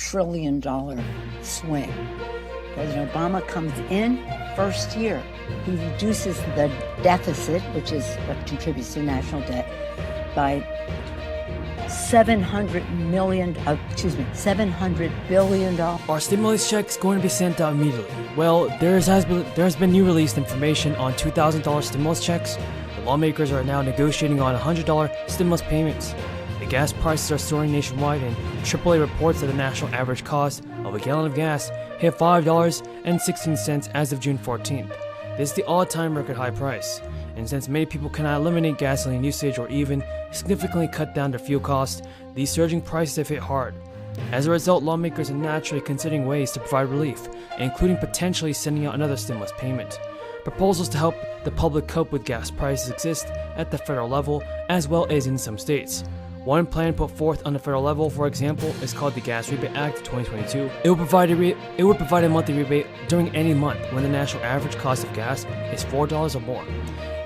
trillion swing. President Obama comes in, first year, he reduces the deficit, which is what contributes to national debt, by $700 billion. Are stimulus checks going to be sent out immediately? Well, there has been new released information on $2,000 stimulus checks. The lawmakers are now negotiating on $100 stimulus payments. The gas prices are soaring nationwide, and AAA reports that the national average cost of a gallon of gas hit $5.16 as of June 14th. This is the all-time record high price. And since many people cannot eliminate gasoline usage or even significantly cut down their fuel costs, these surging prices have hit hard. As a result, lawmakers are naturally considering ways to provide relief, including potentially sending out another stimulus payment. Proposals to help the public cope with gas prices exist at the federal level as well as in some states. One plan put forth on the federal level, for example, is called the Gas Rebate Act of 2022. It would provide a monthly rebate during any month when the national average cost of gas is $4 or more.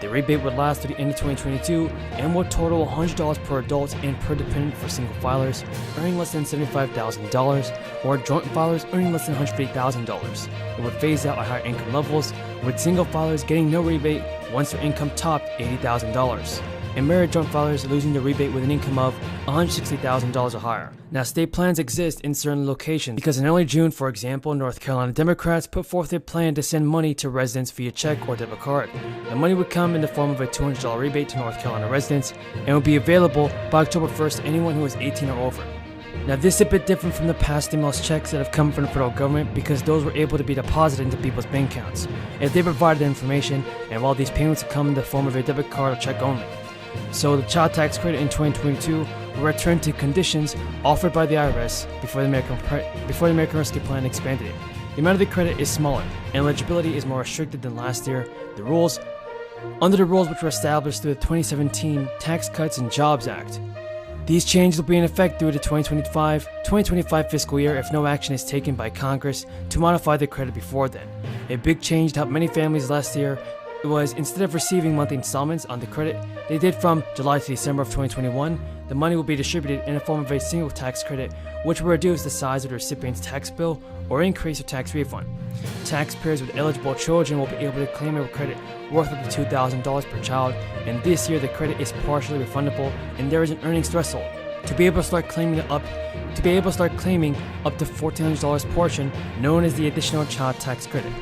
The rebate would last through the end of 2022 and would total $100 per adult and per dependent for single filers earning less than $75,000 or joint filers earning less than $150,000. It would phase out at higher income levels, with single filers getting no rebate once their income topped $80,000. And married joint filers losing the rebate with an income of $160,000 or higher. Now, state plans exist in certain locations because in early June, for example, North Carolina Democrats put forth a plan to send money to residents via check or debit card. The money would come in the form of a $200 rebate to North Carolina residents and would be available by October 1st to anyone who is 18 or over. Now, this is a bit different from the past stimulus checks that have come from the federal government because those were able to be deposited into people's bank accounts if they provided the information, and while these payments would come in the form of a debit card or check only. So the child tax credit in 2022 will return to conditions offered by the IRS before the American Rescue Plan expanded it. The amount of the credit is smaller, and eligibility is more restricted than last year. Under the rules which were established through the 2017 Tax Cuts and Jobs Act. These changes will be in effect through the 2025 fiscal year if no action is taken by Congress to modify the credit before then. A big change to help many families last year was, instead of receiving monthly installments on the credit they did from July to December of 2021, the money will be distributed in the form of a single tax credit, which will reduce the size of the recipient's tax bill or increase their tax refund. Taxpayers with eligible children will be able to claim a credit worth up to $2,000 per child, and this year the credit is partially refundable and there is an earnings threshold. To be able to start claiming up to $1,400 portion known as the additional child tax credit.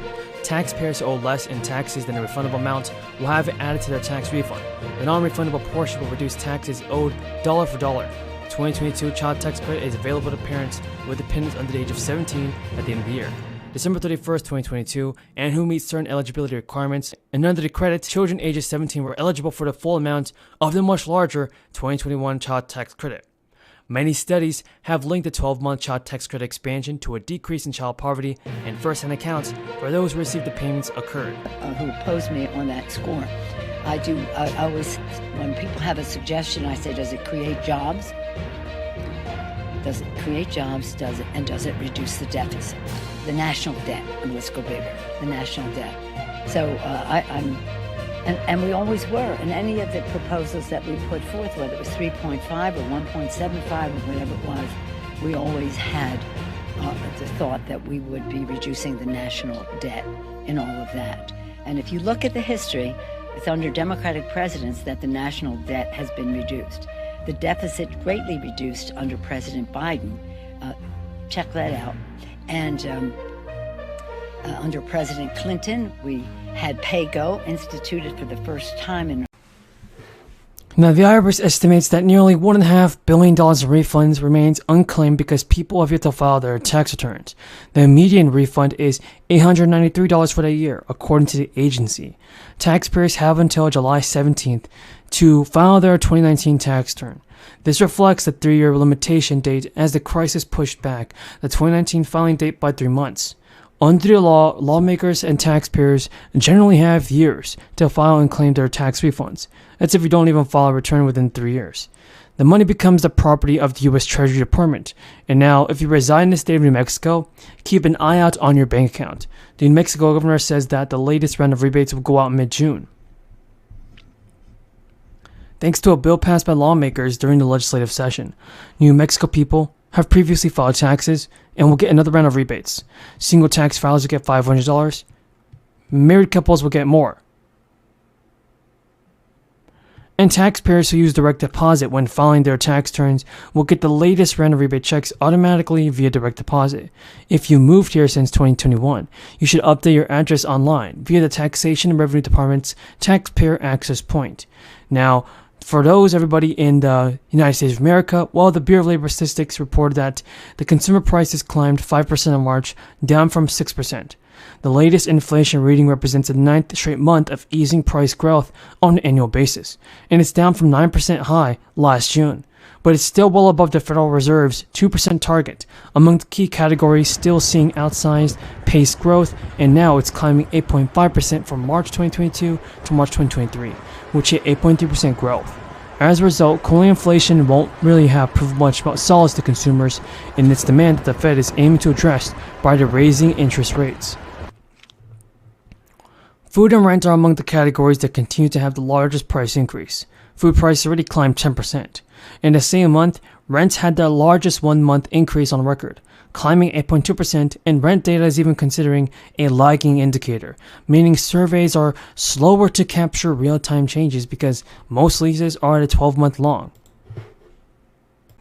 Taxpayers who owe less in taxes than the refundable amount will have it added to their tax refund. The non-refundable portion will reduce taxes owed dollar for dollar. The 2022 child tax credit is available to parents with dependents under the age of 17 at the end of the year, December 31st, 2022, and who meet certain eligibility requirements. And under the credit, children ages 17 were eligible for the full amount of the much larger 2021 child tax credit. Many studies have linked the 12-month child tax credit expansion to a decrease in child poverty, and first-hand accounts for those who received the payments occurred. Who opposed me on that score. I always, when people have a suggestion, I say, does it create jobs? Does it create jobs? Does it reduce the deficit? The national debt, and let's go bigger, the national debt. So And we always were. In any of the proposals that we put forth, whether it was 3.5 or 1.75 or whatever it was, we always had the thought that we would be reducing the national debt in all of that. And if you look at the history, it's under Democratic presidents that the national debt has been reduced. The deficit greatly reduced under President Biden. Check that out. And under President Clinton, we had PAYGO instituted for the first time in. Now, the IRS estimates that nearly $1.5 billion in refunds remains unclaimed because people have yet to file their tax returns. The median refund is $893 for the year, according to the agency. Taxpayers have until July 17th to file their 2019 tax return. This reflects the 3-year limitation date as the crisis pushed back the 2019 filing date by 3 months. Under the law, lawmakers and taxpayers generally have years to file and claim their tax refunds. That's if you don't even file a return within 3 years. The money becomes the property of the U.S. Treasury Department. And now, if you reside in the state of New Mexico, keep an eye out on your bank account. The New Mexico governor says that the latest round of rebates will go out mid-June. Thanks to a bill passed by lawmakers during the legislative session, New Mexico people have previously filed taxes and will get another round of rebates. Single tax filers will get $500. Married couples will get more. And taxpayers who use direct deposit when filing their tax returns will get the latest round of rebate checks automatically via direct deposit. If you moved here since 2021, you should update your address online via the Taxation and Revenue Department's Taxpayer Access Point. Now, for everybody in the United States of America, well, the Bureau of Labor Statistics reported that the consumer prices climbed 5% in March, down from 6%. The latest inflation reading represents the 9th straight month of easing price growth on an annual basis, and it's down from 9% high last June. But it's still well above the Federal Reserve's 2% target, among the key categories still seeing outsized paced growth, and now it's climbing 8.5% from March 2022 to March 2023, which hit 8.3% growth. As a result, cooling inflation won't really have proved much about solace to consumers in its demand that the Fed is aiming to address by raising interest rates. Food and rent are among the categories that continue to have the largest price increase. Food prices already climbed 10%. In the same month, rents had the largest one-month increase on record, climbing 8.2%, and rent data is even considering a lagging indicator, meaning surveys are slower to capture real-time changes because most leases are at a 12-month long.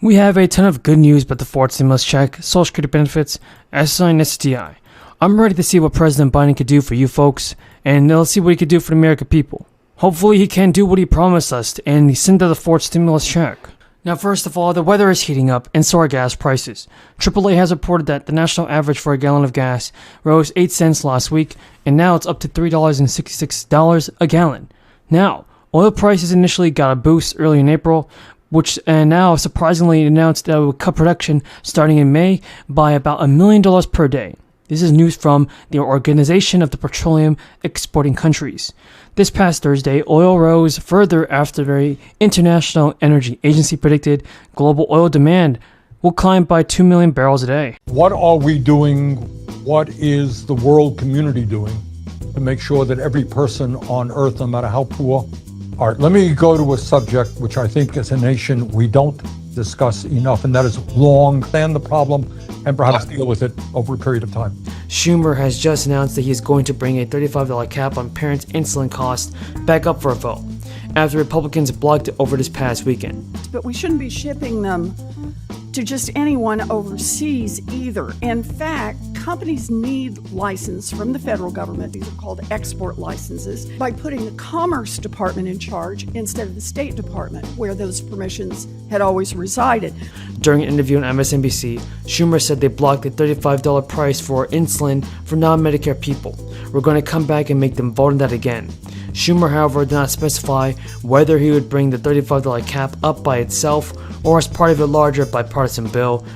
We have a ton of good news about the fourth stimulus check, Social Security benefits, SSI and STI. I'm ready to see what President Biden could do for you folks, and let's see what he could do for the American people. Hopefully he can do what he promised us and he sent out the fourth stimulus check. Now, first of all, the weather is heating up and so are gas prices. AAA has reported that the national average for a gallon of gas rose 8 cents last week, and now it's up to $3.66 a gallon. Now, oil prices initially got a boost early in April, which now surprisingly announced that it would cut production starting in May by about $1 million per day. This is news from the Organization of the Petroleum Exporting Countries. This past Thursday, oil rose further after the International Energy Agency predicted global oil demand will climb by 2 million barrels a day. What are we doing? What is the world community doing to make sure that every person on earth, no matter how poor? All right, let me go to a subject which I think as a nation we don't discuss enough, and that is understand the problem and perhaps deal with it over a period of time. Schumer has just announced that he is going to bring a $35 cap on parents' insulin costs back up for a vote, after Republicans blocked it over this past weekend. But we shouldn't be shipping them to just anyone overseas either. In fact, companies need license from the federal government. These are called export licenses, by putting the Commerce Department in charge instead of the State Department, where those permissions had always resided. During an interview on MSNBC, Schumer said they blocked the $35 price for insulin for non-Medicare people. We're going to come back and make them vote on that again. Schumer, however, did not specify whether he would bring the $35 cap up by itself or as part of a larger bipartisan bill